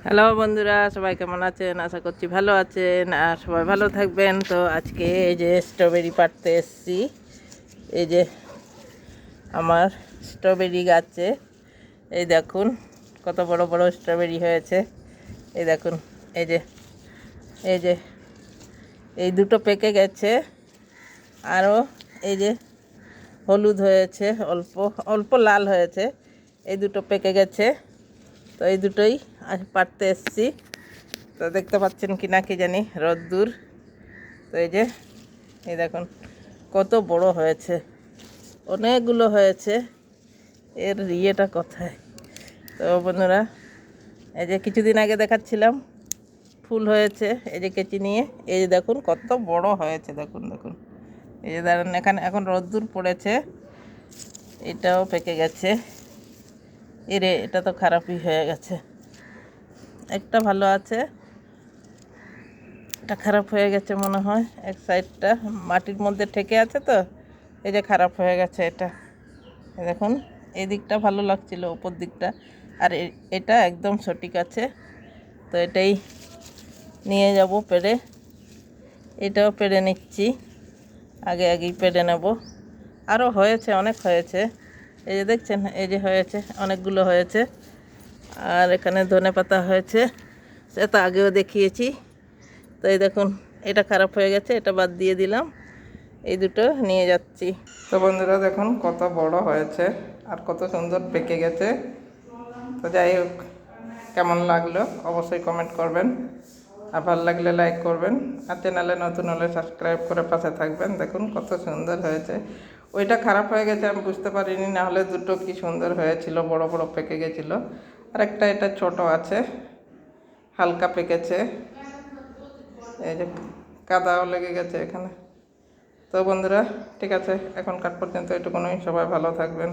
Hello বন্ধুরা, সবাই কেমন আছেন? আশা করছি ভালো আছেন আর সবাই ভালো থাকবেন। তো আজকে এই যে স্ট্রবেরি পাড়তে এসেছি। এই যে আমার স্ট্রবেরি গাছে এই দেখুন কত বড় বড় স্ট্রবেরি হয়েছে। এই দেখুন, এই যে এই যে এই দুটো পেকে গেছে, আরও এই যে হলুদ হয়েছে, অল্প অল্প লাল হয়েছে। এই দুটো পেকে গেছে, তো এই দুটোই আজ পাড়তে এসেছি। তো দেখতে পাচ্ছেন কি না কি জানি, রোদ্দুর। তো এই যে এই দেখুন কত বড় হয়েছে, অনেকগুলো হয়েছে। এর ইয়েটা কোথায়? তো বন্ধুরা, এই যে কিছুদিন আগে দেখাচ্ছিলাম ফুল হয়েছে, এই যে কেচি নিয়ে, এই যে দেখুন কত বড় হয়েছে। দেখুন দেখুন, এই যে দাঁড়ান, এখানে এখন রোদ্দুর পড়েছে। এটাও পেকে গেছে। এরে, এটা তো খারাপই হয়ে গেছে। একটা ভালো আছে, এটা খারাপ হয়ে গেছে মনে হয়। এক সাইডটা মাটির মধ্যে ঠেকে আছে, তো এই যে খারাপ হয়ে গেছে এটা। দেখুন, এই দিকটা ভালো লাগছিল, উপর দিকটা, আর এটা একদম সঠিক আছে। তো এটাই নিয়ে যাব পেড়ে। এটাও পেড়ে নিচ্ছি, আগেই পেড়ে নেব। আরও হয়েছে, অনেক হয়েছে। এই যে দেখছেন, এই যে হয়েছে, অনেকগুলো হয়েছে। আর এখানে ধনেপাতা হয়েছে, সেটা আগেও দেখিয়েছি। তো এই দেখুন, এটা খারাপ হয়ে গেছে, এটা বাদ দিয়ে দিলাম, এই দুটো নিয়ে যাচ্ছি। তো বন্ধুরা দেখুন কত বড় হয়েছে আর কত সুন্দর পেকে গেছে। তো যাই হোক, কেমন লাগলো অবশ্যই কমেন্ট করবেন, আর ভালো লাগলে লাইক করবেন, আর চ্যানেলে নতুন হলে সাবস্ক্রাইব করে পাশে থাকবেন। দেখুন কত সুন্দর হয়েছে। ওইটা খারাপ হয়ে গেছে, আমি বুঝতে পারিনি, না হলে দুটো কি সুন্দর হয়েছিল, বড় বড় পেকে গেছিলো। আর একটা এটা ছোট আছে, হালকা পেকেছে। এই যে কাদাও লেগে গেছে এখানে। তো বন্ধুরা, ঠিক আছে, এখনকার পর্যন্ত এটুকুনই। সবাই ভালো থাকবেন।